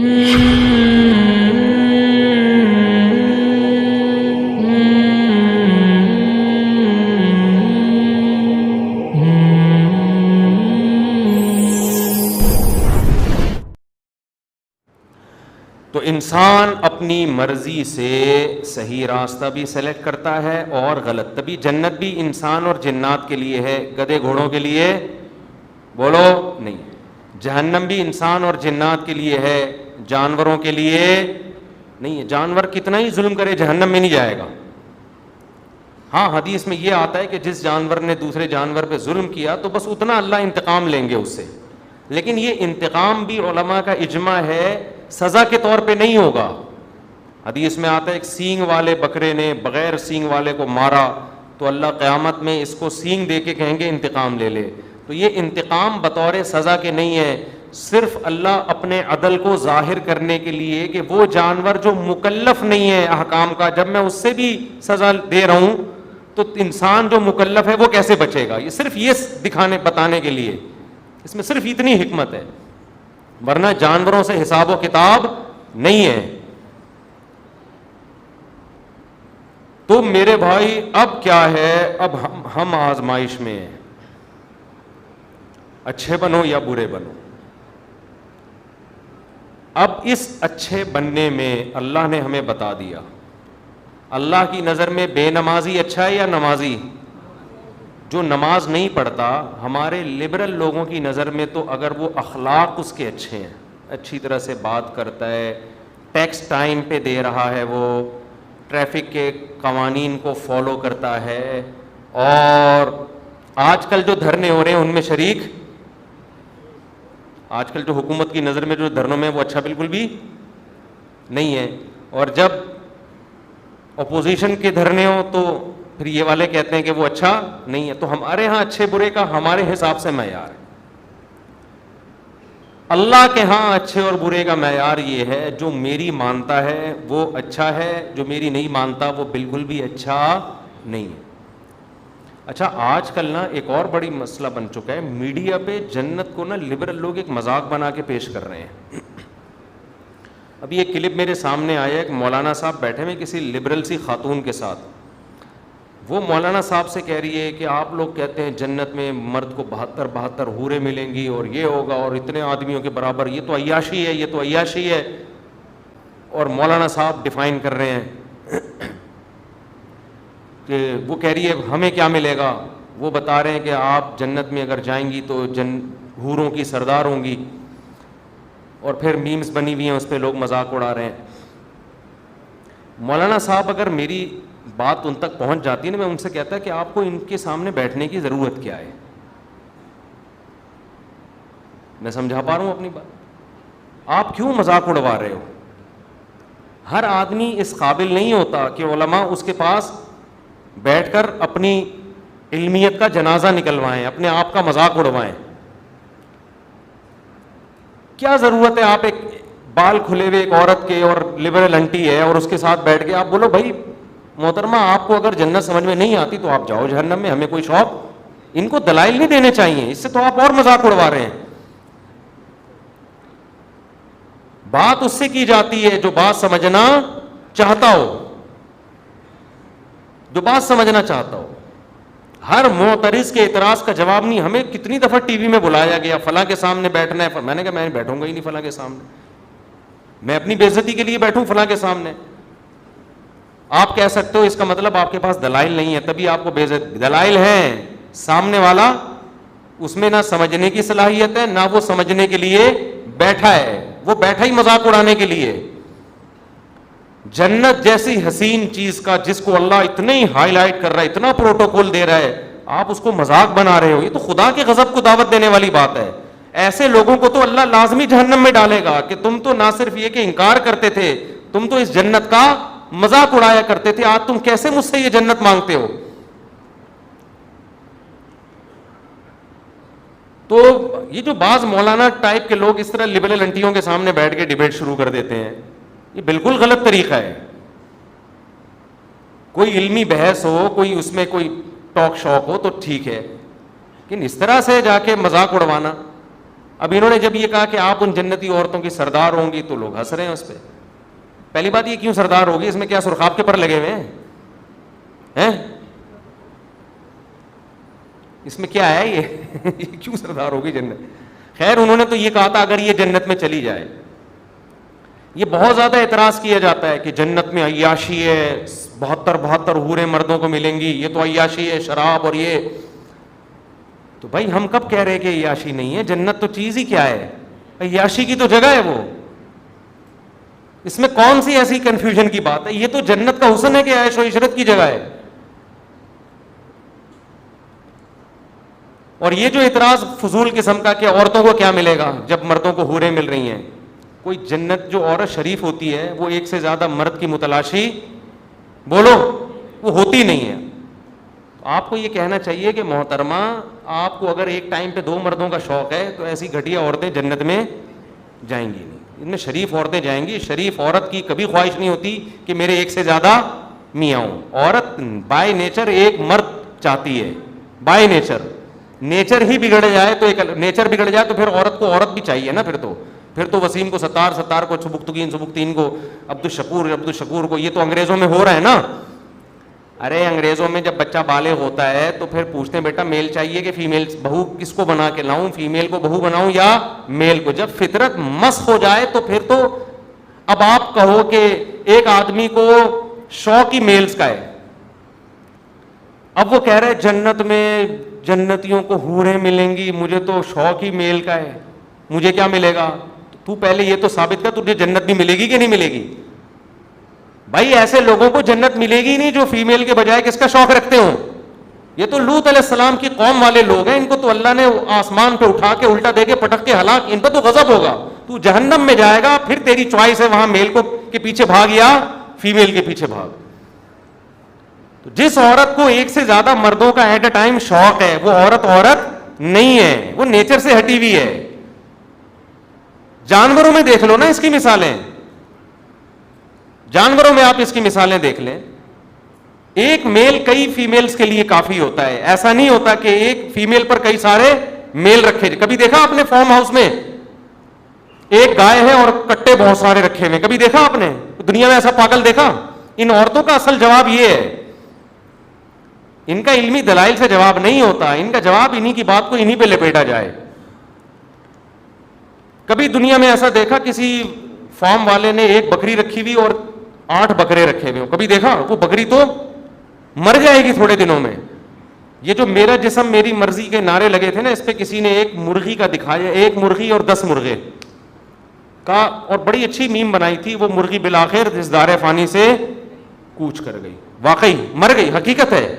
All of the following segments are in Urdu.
تو انسان اپنی مرضی سے صحیح راستہ بھی سلیکٹ کرتا ہے اور غلط. تبھی جنت بھی انسان اور جنات کے لیے ہے, گدھے گھوڑوں کے لیے بولو نہیں. جہنم بھی انسان اور جنات کے لیے ہے, جانوروں کے لیے نہیں ہے. جانور کتنا ہی ظلم کرے جہنم میں نہیں جائے گا. ہاں حدیث میں یہ آتا ہے کہ جس جانور نے دوسرے جانور پہ ظلم کیا تو بس اتنا اللہ انتقام لیں گے اس سے, لیکن یہ انتقام بھی علماء کا اجماع ہے سزا کے طور پہ نہیں ہوگا. حدیث میں آتا ہے ایک سینگ والے بکرے نے بغیر سینگ والے کو مارا تو اللہ قیامت میں اس کو سینگ دے کے کہیں گے انتقام لے لے. تو یہ انتقام بطور سزا کے نہیں ہے, صرف اللہ اپنے عدل کو ظاہر کرنے کے لیے کہ وہ جانور جو مکلف نہیں ہے احکام کا, جب میں اس سے بھی سزا دے رہا ہوں تو انسان جو مکلف ہے وہ کیسے بچے گا. یہ صرف یہ بتانے کے لیے, اس میں صرف اتنی حکمت ہے, ورنہ جانوروں سے حساب و کتاب نہیں ہے. تو میرے بھائی اب کیا ہے, اب ہم آزمائش میں ہیں, اچھے بنو یا برے بنو. اب اس اچھے بننے میں اللہ نے ہمیں بتا دیا, اللہ کی نظر میں بے نمازی اچھا ہے یا نمازی؟ جو نماز نہیں پڑھتا ہمارے لبرل لوگوں کی نظر میں تو اگر وہ اخلاق اس کے اچھے ہیں, اچھی طرح سے بات کرتا ہے, ٹیکس ٹائم پہ دے رہا ہے, وہ ٹریفک کے قوانین کو فالو کرتا ہے, اور آج کل جو دھرنے ہو رہے ہیں ان میں شریک, آج کل جو حکومت کی نظر میں جو دھرنوں میں وہ اچھا بالکل بھی نہیں ہے, اور جب اپوزیشن کے دھرنے ہو تو پھر یہ والے کہتے ہیں کہ وہ اچھا نہیں ہے. تو ہمارے ہاں اچھے برے کا ہمارے حساب سے معیار ہے. اللہ کے ہاں اچھے اور برے کا معیار یہ ہے جو میری مانتا ہے وہ اچھا ہے, جو میری نہیں مانتا وہ بالکل بھی اچھا نہیں ہے. اچھا آج کل نا ایک اور بڑی مسئلہ بن چکا ہے, میڈیا پہ جنت کو نا لبرل لوگ ایک مذاق بنا کے پیش کر رہے ہیں. ابھی ایک کلپ میرے سامنے آیا, ایک مولانا صاحب بیٹھے ہوئے کسی لبرل سی خاتون کے ساتھ, وہ مولانا صاحب سے کہہ رہی ہے کہ آپ لوگ کہتے ہیں جنت میں مرد کو 72 حوریں ملیں گی اور یہ ہوگا اور اتنے آدمیوں کے برابر, یہ تو عیاشی ہے, یہ تو عیاشی ہے. اور مولانا صاحب ڈیفائن کر رہے ہیں کہ وہ کہہ رہی ہے ہمیں کیا ملے گا, وہ بتا رہے ہیں کہ آپ جنت میں اگر جائیں گی تو حوروں کی سردار ہوں گی, اور پھر میمز بنی ہوئی ہیں اس پہ لوگ مذاق اڑا رہے ہیں. مولانا صاحب اگر میری بات ان تک پہنچ جاتی ہے نا, میں ان سے کہتا ہے کہ آپ کو ان کے سامنے بیٹھنے کی ضرورت کیا ہے. میں سمجھا پا رہا ہوں اپنی بات, آپ کیوں مذاق اڑوا رہے ہو؟ ہر آدمی اس قابل نہیں ہوتا کہ علماء اس کے پاس بیٹھ کر اپنی علمیت کا جنازہ نکلوائیں, اپنے آپ کا مذاق اڑوائیں. کیا ضرورت ہے آپ ایک بال کھلے ہوئے ایک عورت کے اور لبرل انٹی ہے اور اس کے ساتھ بیٹھ کے آپ بولو بھائی محترمہ آپ کو اگر جنت سمجھ میں نہیں آتی تو آپ جاؤ جہنم میں, ہمیں کوئی شوق. ان کو دلائل نہیں دینے چاہیے, اس سے تو آپ اور مذاق اڑوا رہے ہیں. بات اس سے کی جاتی ہے جو بات سمجھنا چاہتا ہو, جو بات سمجھنا چاہتا ہو. ہر معترض کے اعتراض کا جواب نہیں. ہمیں کتنی دفعہ ٹی وی میں بلایا گیا فلاں کے سامنے بیٹھنا ہے, میں نے کہا میں بیٹھوں گا ہی نہیں فلاں کے سامنے, میں اپنی بے عزتی کے لیے بیٹھوں فلاں کے سامنے. آپ کہہ سکتے ہو اس کا مطلب آپ کے پاس دلائل نہیں ہے تبھی آپ کو بے عزت. دلائل ہیں, سامنے والا اس میں نہ سمجھنے کی صلاحیت ہے نہ وہ سمجھنے کے لیے بیٹھا ہے, وہ بیٹھا ہی مذاق اڑانے کے لیے. جنت جیسی حسین چیز کا جس کو اللہ اتنے ہی ہائی لائٹ کر رہا ہے, اتنا پروٹوکول دے رہا ہے, آپ اس کو مذاق بنا رہے ہو. یہ تو خدا کے غضب کو دعوت دینے والی بات ہے. ایسے لوگوں کو تو اللہ لازمی جہنم میں ڈالے گا کہ تم تو نہ صرف یہ کہ انکار کرتے تھے, تم تو اس جنت کا مذاق اڑایا کرتے تھے, آج تم کیسے مجھ سے یہ جنت مانگتے ہو. تو یہ جو بعض مولانا ٹائپ کے لوگ اس طرح لبرل انٹیوں کے سامنے بیٹھ کے ڈیبیٹ شروع کر دیتے ہیں, یہ بالکل غلط طریقہ ہے. کوئی علمی بحث ہو, کوئی اس میں کوئی ٹاک شوق ہو تو ٹھیک ہے, لیکن اس طرح سے جا کے مذاق اڑوانا. اب انہوں نے جب یہ کہا کہ آپ ان جنتی عورتوں کی سردار ہوں گی تو لوگ ہنس رہے ہیں اس پہ. پہلی بات یہ کیوں سردار ہوگی, اس میں کیا سرخاب کے پر لگے ہوئے ہیں؟ اس میں کیا ہے یہ کیوں سردار ہوگی جنت؟ خیر انہوں نے تو یہ کہا تھا اگر یہ جنت میں چلی جائے. یہ بہت زیادہ اعتراض کیا جاتا ہے کہ جنت میں عیاشی ہے, 72 حوریں مردوں کو ملیں گی, یہ تو عیاشی ہے, شراب اور یہ. تو بھائی ہم کب کہہ رہے کہ عیاشی نہیں ہے؟ جنت تو چیز ہی کیا ہے, عیاشی کی تو جگہ ہے وہ. اس میں کون سی ایسی کنفیوژن کی بات ہے؟ یہ تو جنت کا حسن ہے کہ عیش و عشرت کی جگہ ہے. اور یہ جو اعتراض فضول قسم کا کہ عورتوں کو کیا ملے گا جب مردوں کو حوریں مل رہی ہیں, کوئی جنت جو عورت شریف ہوتی ہے وہ ایک سے زیادہ مرد کی متلاشی بولو وہ ہوتی نہیں ہے. آپ کو یہ کہنا چاہیے کہ محترمہ آپ کو اگر ایک ٹائم پہ 2 مردوں کا شوق ہے تو ایسی گھٹیا عورتیں جنت میں جائیں گی نہیں, ان میں شریف عورتیں جائیں گی. شریف عورت کی کبھی خواہش نہیں ہوتی کہ میرے ایک سے زیادہ میاں ہوں. عورت بائی نیچر ایک مرد چاہتی ہے, بائی نیچر. نیچر ہی بگڑ جائے تو نیچر بگڑ جائے تو پھر عورت کو عورت بھی چاہیے نا. پھر تو وسیم کو ستار کو سبکتگین کو عبدالشکور کو, یہ تو انگریزوں میں ہو رہا ہے نا. ارے انگریزوں میں جب بچہ بالغ ہوتا ہے تو پھر پوچھتے ہیں بیٹا میل چاہیے کہ فیمیل, بہو کس کو بنا کے لاؤں, فیمیل کو بہو بناؤں یا میل کو. جب فطرت مسخ ہو جائے تو پھر تو اب آپ کہو کہ ایک آدمی کو شوق ہی میلز کا ہے. اب وہ کہہ رہے جنت میں جنتیوں کو حوریں ملیں گی, مجھے تو شوق ہی میل کا ہے, مجھے کیا ملے گا؟ تو پہلے یہ تو ثابت کر تجھے جنت بھی ملے گی کہ نہیں ملے گی؟ بھائی ایسے لوگوں کو جنت ملے گی نہیں جو فیمیل کے بجائے کس کا شوق رکھتے ہوں. یہ تو لوط علیہ السلام کی قوم والے لوگ ہیں, ان کو تو اللہ نے آسمان پہ اٹھا کے الٹا دے کے پٹک کے ہلاک, ان پہ تو غضب ہوگا. تو جہنم میں جائے گا, پھر تیری چوائس ہے وہاں میل کو کے پیچھے بھاگ یا فیمیل کے پیچھے بھاگ. تو جس عورت کو ایک سے زیادہ مردوں کا ایٹ اے ٹائم شوق ہے وہ عورت نہیں ہے, وہ نیچر سے ہٹی ہوئی ہے. جانوروں میں دیکھ لو نا اس کی مثالیں, جانوروں میں آپ اس کی مثالیں دیکھ لیں. ایک میل کئی فیمیلز کے لیے کافی ہوتا ہے, ایسا نہیں ہوتا کہ ایک فیمیل پر کئی سارے میل رکھے. کبھی دیکھا آپ نے فارم ہاؤس میں ایک گائے ہے اور کٹے بہت سارے رکھے ہوئے, کبھی دیکھا آپ نے دنیا میں ایسا پاگل دیکھا؟ ان عورتوں کا اصل جواب یہ ہے, ان کا علمی دلائل سے جواب نہیں ہوتا, ان کا جواب انہی کی بات کو انہی پہ لپیٹا جائے. کبھی دنیا میں ایسا دیکھا کسی فارم والے نے ایک بکری رکھی ہوئی اور 8 بکرے رکھے ہوئے ہوں, کبھی دیکھا؟ وہ بکری تو مر جائے گی تھوڑے دنوں میں. یہ جو میرا جسم میری مرضی کے نعرے لگے تھے نا, اس پہ کسی نے ایک مرغی کا دکھایا, 1 مرغی اور 10 مرغے کا, اور بڑی اچھی میم بنائی تھی. وہ مرغی بالآخر اس دار فانی سے کوچ کر گئی, واقعی مر گئی, حقیقت ہے.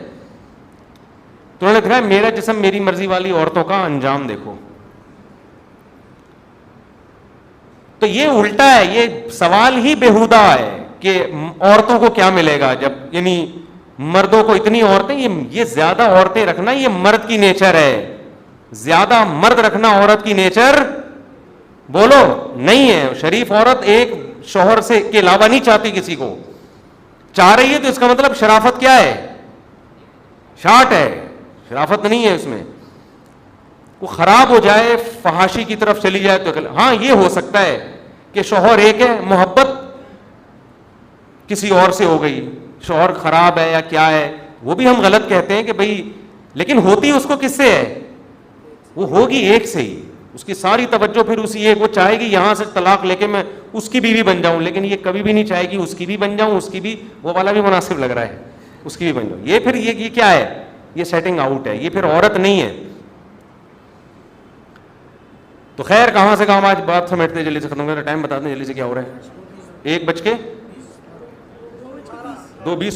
تو انہوں نے دکھایا میرا جسم میری مرضی والی عورتوں کا انجام دیکھو. تو یہ الٹا ہے, یہ سوال ہی بیہودہ ہے کہ عورتوں کو کیا ملے گا جب, یعنی مردوں کو اتنی عورتیں, یہ زیادہ عورتیں رکھنا یہ مرد کی نیچر ہے. زیادہ مرد رکھنا عورت کی نیچر بولو نہیں ہے. شریف عورت ایک شوہر سے کے علاوہ نہیں چاہتی کسی کو, چاہ رہی ہے تو اس کا مطلب شرافت کیا ہے؟ شارٹ ہے, شرافت نہیں ہے اس میں. وہ خراب ہو جائے, فحاشی کی طرف چلی جائے تو ہاں یہ ہو سکتا ہے کہ شوہر ایک ہے, محبت کسی اور سے ہو گئی, شوہر خراب ہے یا کیا ہے, وہ بھی ہم غلط کہتے ہیں کہ بھئی, لیکن ہوتی اس کو کس سے ہے؟ وہ ہوگی ایک سے ہی, اس کی ساری توجہ پھر اسی ایک, وہ چاہے گی یہاں سے طلاق لے کے میں اس کی بیوی بن جاؤں, لیکن یہ کبھی بھی نہیں چاہے گی اس کی بھی بن جاؤں, اس کی بھی, وہ والا بھی مناسب لگ رہا ہے, اس کی بھی بن جاؤں. یہ پھر یہ کیا ہے؟ یہ سیٹنگ آؤٹ ہے, یہ پھر عورت نہیں ہے. تو خیر کہاں سے کہاں, آج بات سمیٹتے جلدی سے ختم کرتے, ٹائم بتا دیں جلدی سے کیا ہو رہا ہے. 1:02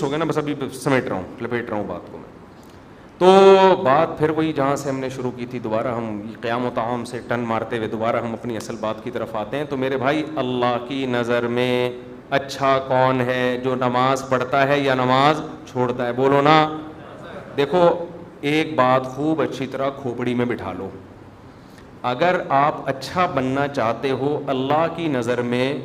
ہو گئے نا, بس ابھی سمیٹ رہا ہوں, لپیٹ رہا ہوں بات کو میں. تو بات پھر وہی جہاں سے ہم نے شروع کی تھی, دوبارہ ہم قیام و طعام سے ٹن مارتے ہوئے دوبارہ ہم اپنی اصل بات کی طرف آتے ہیں. تو میرے بھائی, اللہ کی نظر میں اچھا کون ہے, جو نماز پڑھتا ہے یا نماز چھوڑتا ہے؟ بولو نا. دیکھو ایک بات خوب اچھی طرح کھوپڑی میں بٹھا لو, اگر آپ اچھا بننا چاہتے ہو اللہ کی نظر میں,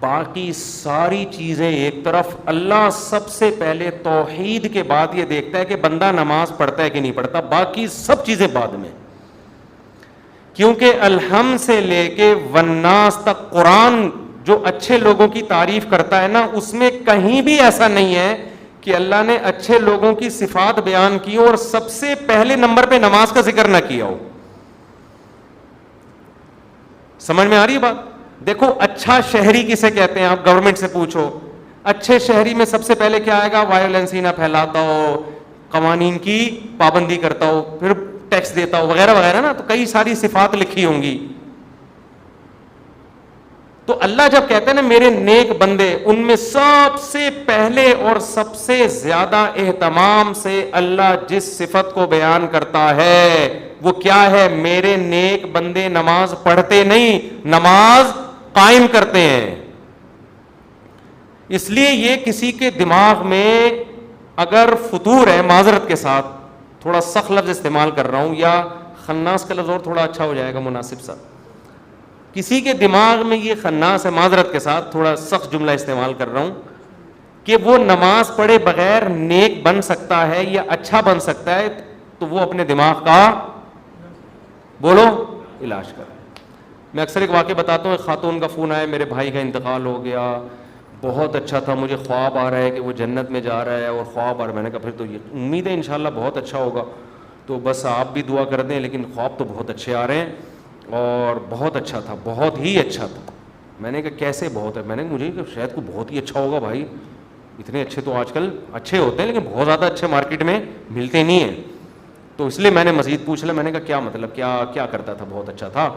باقی ساری چیزیں ایک طرف, اللہ سب سے پہلے توحید کے بعد یہ دیکھتا ہے کہ بندہ نماز پڑھتا ہے کہ نہیں پڑھتا, باقی سب چیزیں بعد میں. کیونکہ الحم سے لے کے والناس تک قرآن جو اچھے لوگوں کی تعریف کرتا ہے نا، اس میں کہیں بھی ایسا نہیں ہے کہ اللہ نے اچھے لوگوں کی صفات بیان کی اور سب سے پہلے نمبر پہ نماز کا ذکر نہ کیا ہو. سمجھ میں آ رہی ہے بات؟ دیکھو اچھا شہری کسے کہتے ہیں؟ آپ گورنمنٹ سے پوچھو. اچھے شہری میں سب سے پہلے کیا آئے گا؟ وائلنس ہی نہ پھیلاتا ہو، قوانین کی پابندی کرتا ہو، پھر ٹیکس دیتا ہو، وغیرہ وغیرہ نا. تو کئی ساری صفات لکھی ہوں گی. تو اللہ جب کہتے ہیں نا میرے نیک بندے، ان میں سب سے پہلے اور سب سے زیادہ اہتمام سے اللہ جس صفت کو بیان کرتا ہے وہ کیا ہے؟ میرے نیک بندے نماز پڑھتے نہیں، نماز قائم کرتے ہیں. اس لیے یہ کسی کے دماغ میں اگر فطور ہے، معذرت کے ساتھ تھوڑا سخت لفظ استعمال کر رہا ہوں، یا خناس کا لفظ اور تھوڑا اچھا ہو جائے گا مناسب سا، کسی کے دماغ میں یہ خناس ہے، معذرت کے ساتھ تھوڑا سخت جملہ استعمال کر رہا ہوں، کہ وہ نماز پڑھے بغیر نیک بن سکتا ہے یا اچھا بن سکتا ہے، تو وہ اپنے دماغ کا بولو علاج کر. میں اکثر ایک واقعہ بتاتا ہوں. ایک خاتون کا فون آیا، میرے بھائی کا انتقال ہو گیا، بہت اچھا تھا، مجھے خواب آ رہا ہے کہ وہ جنت میں جا رہا ہے اور خواب آ رہا ہے. میں نے کہا پھر تو یہ امید ہے انشاءاللہ بہت اچھا ہوگا، تو بس آپ بھی دعا کر دیں، لیکن خواب تو بہت اچھے آ رہے ہیں اور بہت اچھا تھا، بہت ہی اچھا تھا. میں نے کہا کیسے بہت ہے؟ میں نے مجھے کہ شاید کو بہت ہی اچھا ہوگا بھائی، اتنے اچھے تو آج کل اچھے ہوتے ہیں لیکن بہت زیادہ اچھے مارکیٹ میں ملتے نہیں ہیں. تو اس لیے میں نے مزید پوچھ لیا. میں نے کہا کیا مطلب، کیا کرتا تھا؟ بہت اچھا تھا.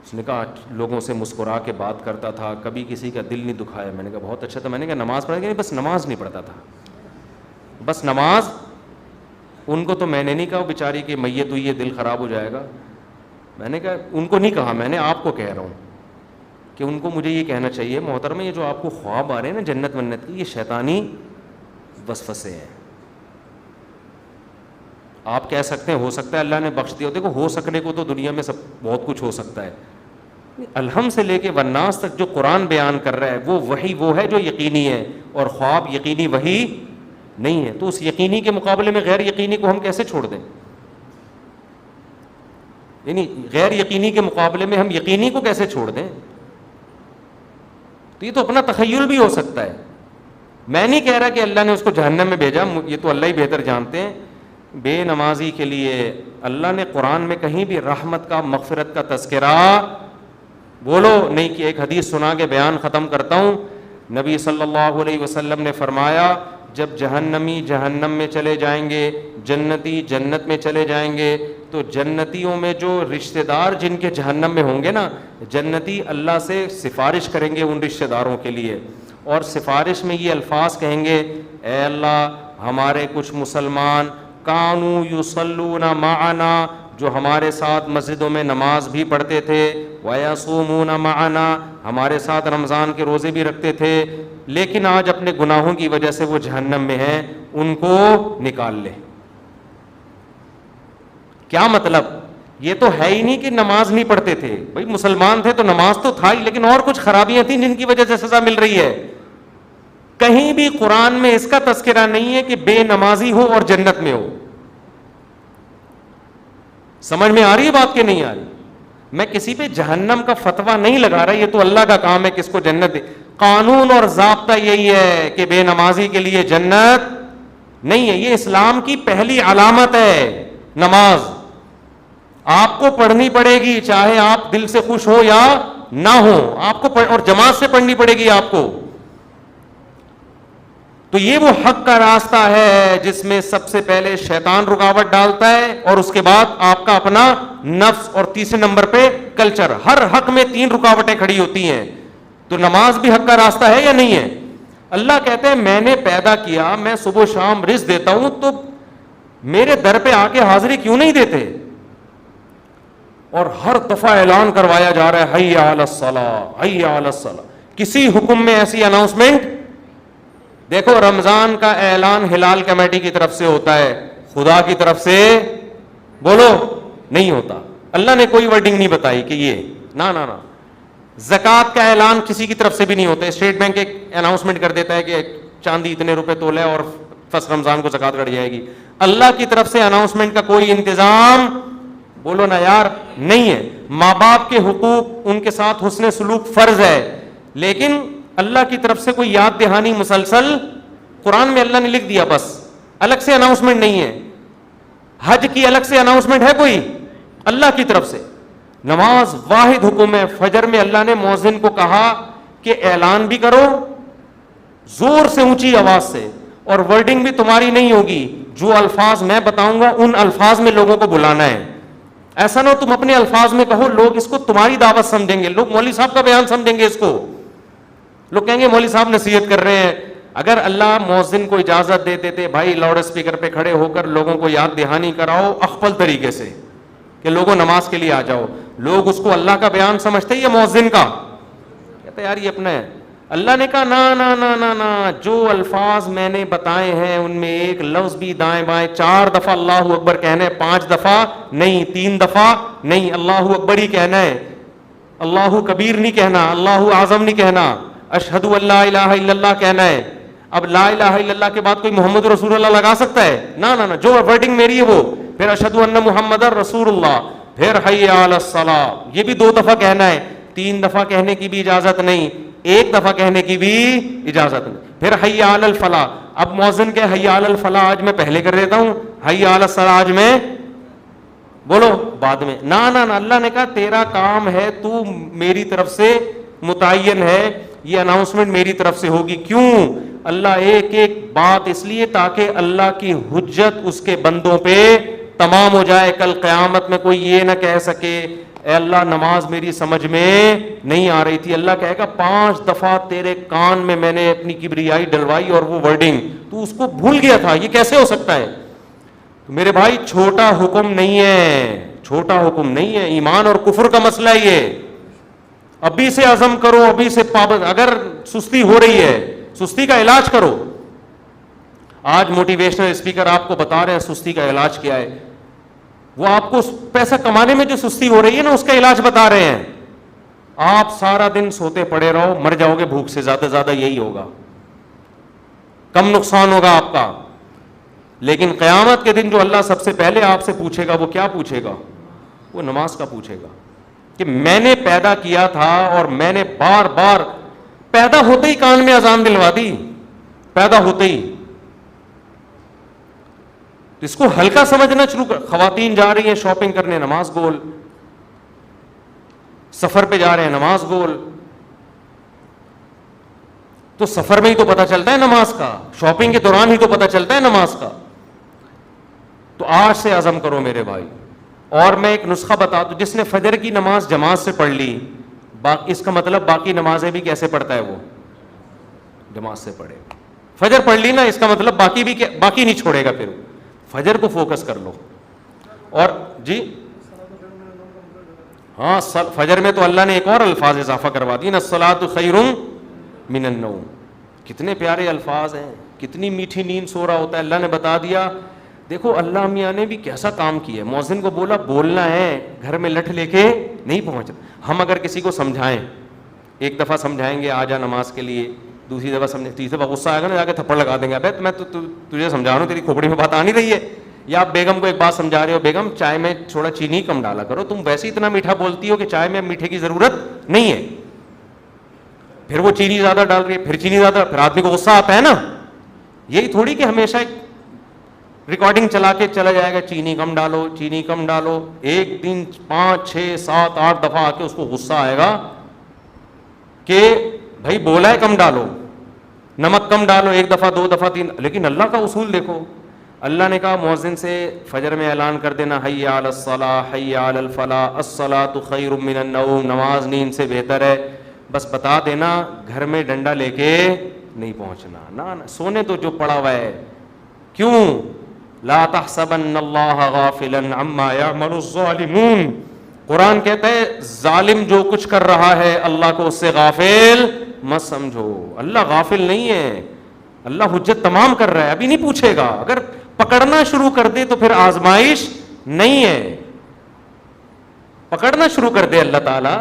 اس نے کہا لوگوں سے مسکرا کے بات کرتا تھا، کبھی کسی کا دل نہیں دکھایا. میں نے کہا بہت اچھا تھا. میں نے کہا نماز پڑھے گا؟ بس نماز نہیں پڑھتا تھا، بس نماز. ان کو تو میں نے نہیں کہا بیچاری کہ میت ہوئی ہے دل خراب ہو جائے گا. میں نے کہا ان کو نہیں کہا، میں نے آپ کو کہہ رہا ہوں کہ ان کو مجھے یہ کہنا چاہیے محترمہ، یہ جو آپ کو خواب آ رہے ہیں نا جنت منت کی، یہ شیطانی وسوسے ہیں. آپ کہہ سکتے ہیں ہو سکتا ہے اللہ نے بخش دیا. دیکھو ہو سکنے کو تو دنیا میں سب بہت کچھ ہو سکتا ہے. الحم سے لے کے والناس تک جو قرآن بیان کر رہا ہے وہ وہی وہ ہے جو یقینی ہے، اور خواب یقینی وہی نہیں ہے. تو اس یقینی کے مقابلے میں غیر یقینی کو ہم کیسے چھوڑ دیں؟ یعنی غیر یقینی کے مقابلے میں ہم یقینی کو کیسے چھوڑ دیں؟ تو یہ تو اپنا تخیل بھی ہو سکتا ہے. میں نہیں کہہ رہا کہ اللہ نے اس کو جہنم میں بھیجا، یہ تو اللہ ہی بہتر جانتے ہیں. بے نمازی کے لیے اللہ نے قرآن میں کہیں بھی رحمت کا، مغفرت کا تذکرہ بولو نہیں کہ. ایک حدیث سنا کے بیان ختم کرتا ہوں. نبی صلی اللہ علیہ وسلم نے فرمایا جب جہنمی جہنم میں چلے جائیں گے، جنتی جنت میں چلے جائیں گے، تو جنتیوں میں جو رشتہ دار جن کے جہنم میں ہوں گے نا، جنتی اللہ سے سفارش کریں گے ان رشتہ داروں کے لیے، اور سفارش میں یہ الفاظ کہیں گے: اے اللہ ہمارے کچھ مسلمان کانوا یصلون معنا، جو ہمارے ساتھ مسجدوں میں نماز بھی پڑھتے تھے، ویصومون معنا، ہمارے ساتھ رمضان کے روزے بھی رکھتے تھے، لیکن آج اپنے گناہوں کی وجہ سے وہ جہنم میں ہیں، ان کو نکال لے. کیا مطلب؟ یہ تو ہے ہی نہیں کہ نماز نہیں پڑھتے تھے، بھائی مسلمان تھے تو نماز تو تھا ہی، لیکن اور کچھ خرابیاں تھیں جن کی وجہ سے سزا مل رہی ہے. کہیں بھی قرآن میں اس کا تذکرہ نہیں ہے کہ بے نمازی ہو اور جنت میں ہو. سمجھ میں آ رہی ہے بات کہ نہیں آ رہی؟ میں کسی پہ جہنم کا فتویٰ نہیں لگا رہا، یہ تو اللہ کا کام ہے کس کو جنت دے. قانون اور ضابطہ یہی ہے کہ بے نمازی کے لیے جنت نہیں ہے. یہ اسلام کی پہلی علامت ہے نماز. آپ کو پڑھنی پڑے گی چاہے آپ دل سے خوش ہو یا نہ ہو، آپ کو اور جماعت سے پڑھنی پڑے گی آپ کو. تو یہ وہ حق کا راستہ ہے جس میں سب سے پہلے شیطان رکاوٹ ڈالتا ہے، اور اس کے بعد آپ کا اپنا نفس، اور تیسرے نمبر پہ کلچر. ہر حق میں 3 رکاوٹیں کھڑی ہوتی ہیں. تو نماز بھی حق کا راستہ ہے یا نہیں ہے؟ اللہ کہتے ہیں میں نے پیدا کیا، میں صبح و شام رزق دیتا ہوں، تو میرے در پہ آ کے حاضری کیوں نہیں دیتے؟ اور ہر دفعہ اعلان کروایا جا رہا ہے حی علی الصلاۃ، حی علی الصلاۃ. کسی حکم میں ایسی اناؤنسمنٹ دیکھو، رمضان کا اعلان ہلال کمیٹی کی طرف سے ہوتا ہے، خدا کی طرف سے بولو نہیں ہوتا. اللہ نے کوئی ورڈنگ نہیں بتائی کہ یہ نہ. زکوٰۃ کا اعلان کسی کی طرف سے بھی نہیں ہوتا. اسٹیٹ بینک ایک اناؤنسمنٹ کر دیتا ہے کہ چاندی اتنے روپے تولہ ہے اور فرسٹ رمضان کو زکوٰۃ کٹ جائے گی. اللہ کی طرف سے اناؤنسمنٹ کا کوئی انتظام بولو نا یار. نہیں ہے. ماں باپ کے حقوق، ان کے ساتھ حسن سلوک فرض ہے، لیکن اللہ کی طرف سے کوئی یاد دہانی مسلسل قرآن میں اللہ نے لکھ دیا، بس الگ سے اناؤنسمنٹ نہیں ہے. حج کی الگ سے اناؤنسمنٹ ہے کوئی؟ اللہ کی طرف سے. نماز واحد حکم ہے. فجر میں اللہ نے مؤذن کو کہا کہ اعلان بھی کرو زور سے، اونچی آواز سے، اور ورڈنگ بھی تمہاری نہیں ہوگی، جو الفاظ میں بتاؤں گا ان الفاظ میں لوگوں کو بلانا ہے. ایسا نہ ہو تم اپنے الفاظ میں کہو، لوگ اس کو تمہاری دعوت سمجھیں گے، لوگ مولوی صاحب کا بیان سمجھیں گے اس کو، لوگ کہیں گے مولوی صاحب نصیحت کر رہے ہیں. اگر اللہ مؤذن کو اجازت دے دیتے بھائی لاؤڈ اسپیکر پہ کھڑے ہو کر لوگوں کو یاد دہانی کراؤ اخفل طریقے سے کہ لوگوں نماز کے لیے آ جاؤ، لوگ اس کو اللہ کا بیان سمجھتے یا مؤذن کا؟ کہتے یار یہ اپنا ہے. اللہ نے کہا نا نا نا نا نا، جو الفاظ میں نے بتائے ہیں ان میں ایک لفظ بھی دائیں بائیں 4 دفعہ اللہ اکبر کہنا ہے، 5 دفعہ نہیں، 3 دفعہ نہیں، اللہ اکبر ہی کہنا ہے، اللہ کبیر نہیں کہنا، اللہ اعظم نہیں کہنا، اشہد ان لا الہ الا اللہ کہنا ہے. اب لا الہ الا اللہ کے بعد کوئی محمد رسول اللہ لگا سکتا ہے؟ نا نا نا، جو ورڈنگ میری ہے وہ، پھر اشہد ان محمد رسول اللہ، پھر حی علی الصلاۃ، یہ بھی 2 دفعہ کہنا ہے، 3 دفعہ کہنے کی بھی اجازت نہیں، 1 دفعہ کہنے کی بھی اجازت نہیں. پھر حی علی الفلاح. اب مؤذن کہ حی علی الفلاح آج میں پہلے کر دیتا ہوں، حی علی الصلاح آج میں بولو بعد میں. نا نا نا، اللہ نے کہا تیرا کام ہے، تو میری طرف سے متعین ہے، یہ اناؤنسمنٹ میری طرف سے ہوگی. کیوں؟ اللہ ایک ایک بات اس لیے تاکہ اللہ کی حجت اس کے بندوں پہ تمام ہو جائے. کل قیامت میں کوئی یہ نہ کہہ سکے اے اللہ نماز میری سمجھ میں نہیں آ رہی تھی. اللہ کہے گا 5 دفعہ تیرے کان میں نے اپنی کبریائی ڈلوائی اور وہ ورڈنگ تو اس کو بھول گیا تھا، یہ کیسے ہو سکتا ہے؟ تو میرے بھائی چھوٹا حکم نہیں ہے، چھوٹا حکم نہیں ہے، ایمان اور کفر کا مسئلہ یہ. ابھی سے عزم کرو، ابھی سے پابند. اگر سستی ہو رہی ہے سستی کا علاج کرو. آج موٹیویشنل اسپیکر آپ کو بتا رہے ہیں سستی کا علاج کیا ہے. وہ آپ کو پیسہ کمانے میں جو سستی ہو رہی ہے نا اس کا علاج بتا رہے ہیں. آپ سارا دن سوتے پڑے رہو، مر جاؤ گے بھوک سے، زیادہ زیادہ یہی ہوگا، کم نقصان ہوگا آپ کا. لیکن قیامت کے دن جو اللہ سب سے پہلے آپ سے پوچھے گا وہ کیا پوچھے گا؟ وہ نماز کا پوچھے گا کہ میں نے پیدا کیا تھا اور میں نے بار بار پیدا ہوتے ہی کان میں اذان دلوا دی، پیدا ہوتے ہی. اس کو ہلکا سمجھنا شروع کر. خواتین جا رہی ہیں شاپنگ کرنے، نماز گول. سفر پہ جا رہے ہیں، نماز گول. تو سفر میں ہی تو پتہ چلتا ہے نماز کا، شاپنگ کے دوران ہی تو پتہ چلتا ہے نماز کا. تو آج سے عزم کرو میرے بھائی. اور میں ایک نسخہ بتا دوں، جس نے فجر کی نماز جماعت سے پڑھ لی، اس کا مطلب باقی نمازیں بھی کیسے پڑھتا ہے؟ وہ جماعت سے پڑھے. فجر پڑھ لی نا، اس کا مطلب باقی نہیں چھوڑے گا. پھر فجر کو فوکس کر لو. اور جی ہاں، فجر میں تو اللہ نے ایک اور الفاظ اضافہ کروا دی نا، الصلاۃ خیر من النوم. کتنے پیارے الفاظ ہیں، کتنی میٹھی نیند سو رہا ہوتا ہے. اللہ نے بتا دیا. دیکھو اللہ میاں نے بھی کیسا کام کیا ہے. مؤذن کو بولا بولنا ہے، گھر میں لٹھ لے کے نہیں پہنچنا. ہم اگر کسی کو سمجھائیں، ایک دفعہ سمجھائیں گے آ جا نماز کے لیے، دوسری دفعہ سمجھیں، تیسری دفعہ غصہ آئے گا نا، جا کے تھپڑ لگا دیں گے. ابے میں تجھے سمجھا رہا ہوں، تیری کھوپڑی میں بات آ نہیں رہی ہے. یا آپ بیگم کو ایک بات سمجھا رہے ہو، بیگم چائے میں تھوڑا چینی کم ڈالا کرو، تم ویسے اتنا میٹھا بولتی ہو کہ چائے میں میٹھے کی ضرورت نہیں ہے. پھر وہ چینی زیادہ ڈال رہی ہے، پھر چینی زیادہ، پھر آدمی کو غصہ آتا ہے نا. یہی تھوڑی کہ ہمیشہ ریکارڈنگ چلا کے چلا جائے گا چینی کم ڈالو، چینی کم ڈالو. ایک دن 5 6 7 8 دفعہ آ کے اس کو غصہ آئے گا کہ بھائی بولا ہے کم ڈالو، نمک کم ڈالو، 1 دفعہ 2 دفعہ 3. لیکن اللہ کا اصول دیکھو. اللہ نے کہا مؤذن سے فجر میں اعلان کر دینا، حی علی الصلاۃ حی علی الفلاح الصلاۃ خیر من النوم، نماز نیند سے بہتر ہے. بس بتا دینا گھر میں ڈنڈا لے کے نہیں پہنچنا. نہ سونے تو جو پڑا ہوا ہے. کیوں؟ لا تحسبن اللہ غافلا عما یعمل الظالمون. قرآن کہتا ہے ظالم جو کچھ کر رہا ہے اللہ کو اس سے غافل مت سمجھو. اللہ غافل نہیں ہے، اللہ حجت تمام کر رہا ہے، ابھی نہیں پوچھے گا. اگر پکڑنا شروع کر دے تو پھر آزمائش نہیں ہے. پکڑنا شروع کر دے اللہ تعالیٰ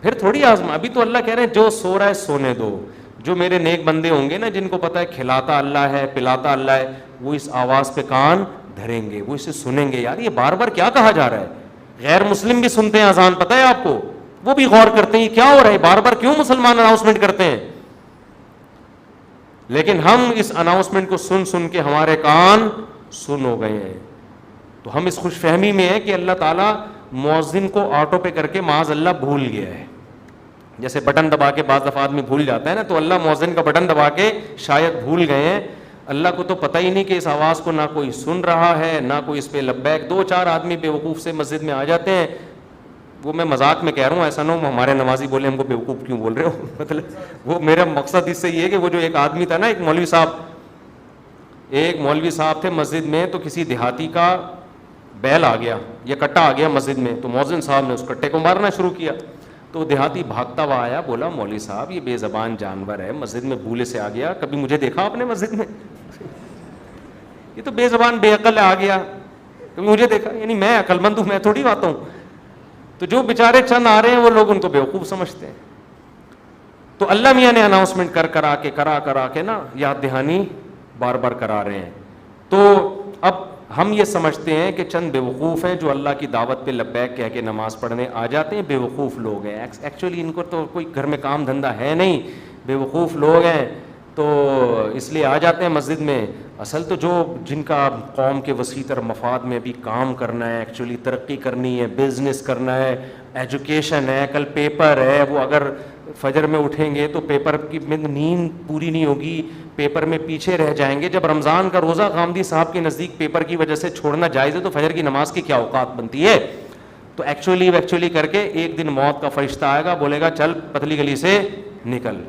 پھر تھوڑی ابھی تو اللہ کہہ رہے ہیں جو سو رہا ہے سونے دو. جو میرے نیک بندے ہوں گے نا، جن کو پتا ہے کھلاتا اللہ ہے پلاتا اللہ ہے، وہ اس آواز پہ کان دھریں گے، وہ اسے سنیں گے. یار یہ بار بار کیا کہا جا رہا ہے؟ غیر مسلم بھی سنتے ہیں اذان، پتہ ہے آپ کو، وہ بھی غور کرتے ہیں کیا ہو رہا ہے، بار بار کیوں مسلمان اناؤنسمنٹ کرتے ہیں. لیکن ہم اس اناؤنسمنٹ کو سن سن کے ہمارے کان سن ہو گئے ہیں. تو ہم اس خوش فہمی میں ہیں کہ اللہ تعالیٰ مؤذن کو آٹو پہ کر کے معاذ اللہ بھول گیا ہے. جیسے بٹن دبا کے بعض دفعہ آدمی بھول جاتا ہے نا، تو اللہ مؤذن کا بٹن دبا کے شاید بھول گئے ہیں. اللہ کو تو پتہ ہی نہیں کہ اس آواز کو نہ کوئی سن رہا ہے، نہ کوئی اس پہ لبیک. 2-4 آدمی بیوقوف سے مسجد میں آ جاتے ہیں. وہ میں مذاق میں کہہ رہا ہوں، ایسا نہ ہو ہمارے نمازی بولے ہم کو بیوقوف کیوں بول رہے ہو. مطلب وہ میرا مقصد اس سے یہ ہے کہ وہ جو ایک آدمی تھا نا، ایک مولوی صاحب تھے مسجد میں، تو کسی دیہاتی کا بیل آ گیا یا کٹا آ گیا مسجد میں، تو مؤذن صاحب نے اس کٹے کو مارنا شروع کیا. تو دیہاتی بھاگتا ہوا آیا، بولا مولوی صاحب یہ بے زبان جانور ہے، مسجد میں بھولے سے آ گیا، کبھی مجھے دیکھا آپ نے مسجد میں؟ یہ تو بے زبان بے عقل آ گیا، کبھی مجھے دیکھا؟ یعنی میں عقل مند ہوں، میں تھوڑی آتا ہوں. تو جو بیچارے چند آ رہے ہیں وہ لوگ ان کو بیوقوف سمجھتے ہیں. تو اللہ میاں نے اناؤنسمنٹ کرا کے نا یاد دہانی بار بار کرا رہے ہیں. تو اب ہم یہ سمجھتے ہیں کہ چند بیوقوف ہیں جو اللہ کی دعوت پہ لبیک کہہ کے نماز پڑھنے آ جاتے ہیں. بیوقوف لوگ ہیں ایکچولی، ان کو تو کوئی گھر میں کام دھندہ ہے نہیں، بیوقوف لوگ ہیں تو اس لیے آ جاتے ہیں مسجد میں. اصل تو جن کا قوم کے وسیع تر مفاد میں بھی کام کرنا ہے، ایکچولی ترقی کرنی ہے، بزنس کرنا ہے، ایجوکیشن ہے، کل پیپر ہے، وہ اگر فجر میں اٹھیں گے تو پیپر کی نیند پوری نہیں ہوگی، پیپر میں پیچھے رہ جائیں گے. جب رمضان کا روزہ غامدی صاحب کے نزدیک پیپر کی وجہ سے چھوڑنا جائز ہے تو فجر کی نماز کی کیا اوقات بنتی ہے؟ تو ایکچولی کر کے ایک دن موت کا فرشتہ آئے گا، بولے گا چل پتلی گلی سے نکل.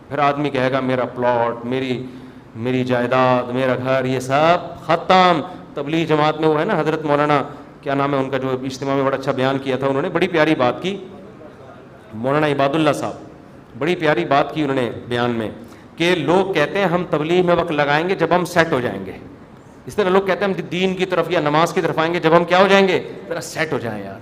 پھر آدمی کہے گا میرا پلاٹ، میری جائیداد، میرا گھر، یہ سب ختم. تبلیغ جماعت میں وہ ہے نا حضرت مولانا کیا نام ہے ان کا، جو اجتماع میں بڑا اچھا بیان کیا تھا، انہوں نے بڑی پیاری بات کی، مولانا عباد اللہ صاحب، بڑی پیاری بات کی انہوں نے بیان میں، کہ لوگ کہتے ہیں ہم تبلیغ میں وقت لگائیں گے جب ہم سیٹ ہو جائیں گے. اس طرح لوگ کہتے ہیں ہم دین کی طرف یا نماز کی طرف آئیں گے جب ہم کیا ہو جائیں گے، ذرا سیٹ ہو جائیں. یار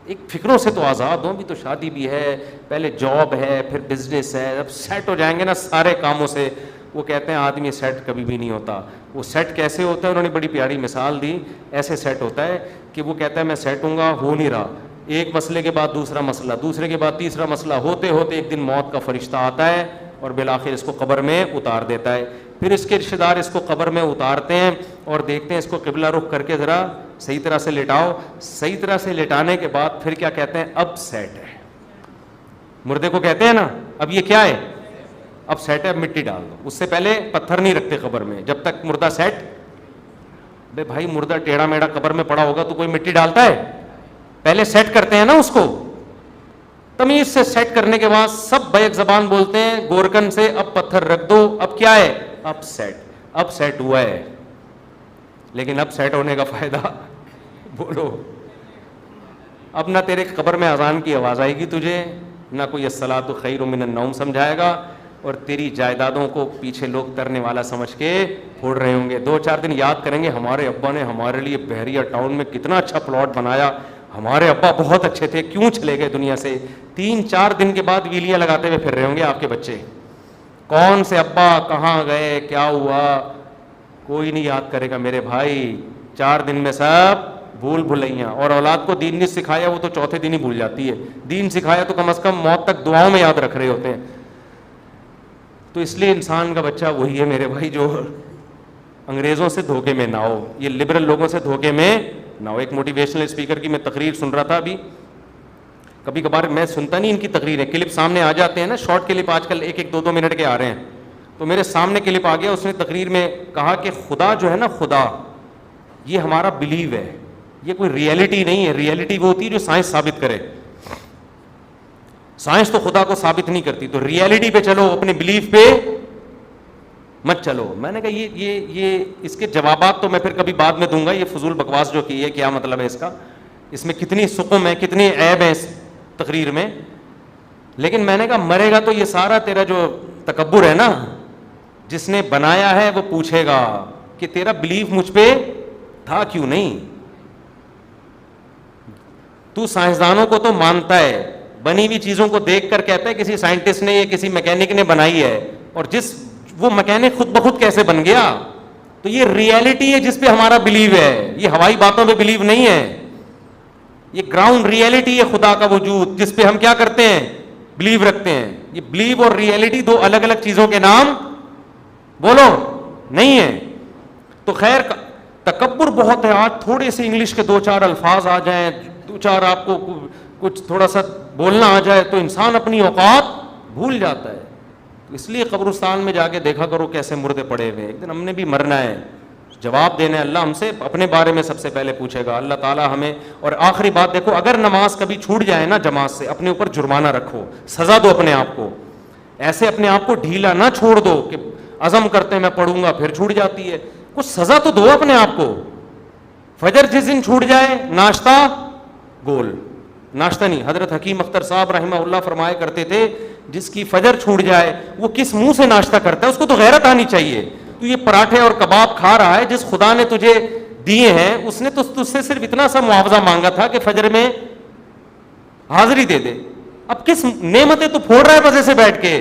ایک فکروں سے تو آزاد ہوں، بھی تو شادی بھی ہے، پہلے جاب ہے، پھر بزنس ہے، جب سیٹ ہو جائیں گے نا سارے کاموں سے. وہ کہتے ہیں آدمی سیٹ کبھی بھی نہیں ہوتا. وہ سیٹ کیسے ہوتا ہے؟ انہوں نے بڑی پیاری مثال دی. ایسے سیٹ ہوتا ہے کہ وہ کہتا ہے میں سیٹ ہوں گا، ہو نہیں رہا، ایک مسئلے کے بعد دوسرا مسئلہ، دوسرے کے بعد تیسرا مسئلہ، ہوتے ہوتے ایک دن موت کا فرشتہ آتا ہے اور بالآخر اس کو قبر میں اتار دیتا ہے. پھر اس کے رشتہ دار اس کو قبر میں اتارتے ہیں اور دیکھتے ہیں اس کو قبلہ رخ کر کے ذرا صحیح طرح سے لٹاؤ. صحیح طرح سے لٹانے کے بعد پھر کیا کہتے ہیں؟ اب سیٹ ہے. مردے کو کہتے ہیں نا اب یہ کیا ہے؟ اب سیٹ ہے، اب مٹی ڈال دو. اس سے پہلے پتھر نہیں رکھتے قبر میں جب تک مردہ سیٹ. بے بھائی مردہ ٹیڑھا میڑھا قبر میں پڑا ہوگا تو کوئی مٹی ڈالتا ہے؟ پہلے سیٹ کرتے ہیں نا اس کو. تمیز سے سیٹ کرنے کے بعد سب بیک زبان بولتے ہیں گورکن سے اب پتھر رکھ دو. اب کیا ہے؟ اب سیٹ ہوا ہے. لیکن اب سیٹ ہونے کا فائدہ بولو. اب نہ تیرے قبر میں اذان کی آواز آئے گی تجھے، نہ کوئی الصلاۃ خیر من النوم سمجھائے گا، اور تیری جائیدادوں کو پیچھے لوگ ترنے والا سمجھ کے پھوڑ رہے ہوں گے. 2-4 دن یاد کریں گے ہمارے ابا نے ہمارے لیے بحریہ ٹاؤن میں کتنا اچھا پلاٹ بنایا، ہمارے ابا بہت اچھے تھے، کیوں چلے گئے دنیا سے. 3-4 دن کے بعد ویلیاں لگاتے ہوئے پھر رہے ہوں گے آپ کے بچے. کون سے ابا کہاں گئے، کیا ہوا، کوئی نہیں یاد کرے گا میرے بھائی. 4 دن میں سب بھول بھلائیاں. اور اولاد کو دین نہیں سکھایا وہ تو چوتھے دن ہی بھول جاتی ہے. دین سکھایا تو کم از کم موت تک دعاؤں میں یاد رکھ رہے ہوتے ہیں. تو اس لیے انسان کا بچہ وہی ہے میرے بھائی جو انگریزوں سے دھوکے میں نہ ہو، یہ لبرل لوگوں سے دھوکے میں نہ ہو. ایک موٹیویشنل اسپیکر کی میں تقریر سن رہا تھا ابھی. کبھی کبھار میں سنتا نہیں ان کی تقریریں، کلپ سامنے آ جاتے ہیں نا، شارٹ کلپ آج کل 1-2 منٹ کے آ رہے ہیں. تو میرے سامنے کلپ آ گیا، اس نے تقریر میں کہا کہ خدا جو ہے نا، خدا یہ ہمارا بلیو ہے، یہ کوئی ریئلٹی نہیں ہے. ریئلٹی وہ ہوتی ہے جو سائنس ثابت کرے. سائنس تو خدا کو ثابت نہیں کرتی، تو ریئلٹی پہ چلو، اپنے بلیف پہ مت چلو. میں نے کہا یہ اس کے جوابات تو میں پھر کبھی بعد میں دوں گا. یہ فضول بکواس جو کی ہے کیا مطلب ہے اس کا، اس میں کتنی سقم ہے، کتنی عیب ہے اس تقریر میں. لیکن میں نے کہا مرے گا تو یہ سارا تیرا جو تکبر ہے نا، جس نے بنایا ہے وہ پوچھے گا کہ تیرا بلیف مجھ پہ تھا کیوں نہیں. تو سائنسدانوں کو تو مانتا ہے، بنی ہوئی چیزوں کو دیکھ کر کہتا ہے کسی سائنٹسٹ نے یا کسی میکینک نے بنائی ہے، اور وہ میکینک خود بخود کیسے بن گیا. تو یہ ریئلٹی ہے جس پہ ہمارا بلیو ہے، یہ ہوائی باتوں پہ بلیو نہیں ہے. یہ گراؤنڈ ریئلٹی ہے خدا کا وجود جس پہ ہم کیا کرتے ہیں؟ بلیو رکھتے ہیں. یہ بلیو اور ریئلٹی دو الگ الگ چیزوں کے نام بولو نہیں ہے. تو خیر تکبر بہت ہے. آج تھوڑے سے انگلش کے 2-4 الفاظ آ جائیں, 2-4 آپ کو کچھ تھوڑا سا بولنا آ جائے تو انسان اپنی اوقات بھول جاتا ہے. اس لیے قبرستان میں جا کے دیکھا کرو کیسے مردے پڑے ہوئے. ایک دن ہم نے بھی مرنا ہے, جواب دینا ہے. اللہ ہم سے اپنے بارے میں سب سے پہلے پوچھے گا. اللہ تعالیٰ ہمیں. اور آخری بات دیکھو, اگر نماز کبھی چھوٹ جائے نا جماعت سے, اپنے اوپر جرمانہ رکھو, سزا دو اپنے آپ کو. ایسے اپنے آپ کو ڈھیلا نہ چھوڑ دو کہ عزم کرتے ہیں میں پڑھوں گا پھر چھوٹ جاتی ہے. کچھ سزا تو دو اپنے آپ کو. فجر جس دن چھوٹ جائے ناشتہ گول, ناشتہ نہیں. حضرت حکیم اختر صاحب رحمہ اللہ فرمایا کرتے تھے جس کی فجر چھوٹ جائے وہ کس منہ سے ناشتہ کرتا ہے؟ اس کو تو غیرت آنی چاہیے. تو یہ پراٹھے اور کباب کھا رہا ہے, جس خدا نے تجھے دیے ہیں اس نے تو تجھ سے صرف اتنا سا معاوضہ مانگا تھا کہ فجر میں حاضری دے دے. اب کس نعمتیں تو پھوڑ رہا ہے مزے سے بیٹھ کے.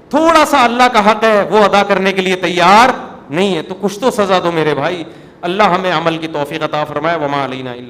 تھوڑا سا اللہ کا حق ہے وہ ادا کرنے کے لیے تیار نہیں ہے, تو کچھ تو سزا دو میرے بھائی. اللہ ہمیں عمل کی توفیق عطا فرمائے. وما علینا الا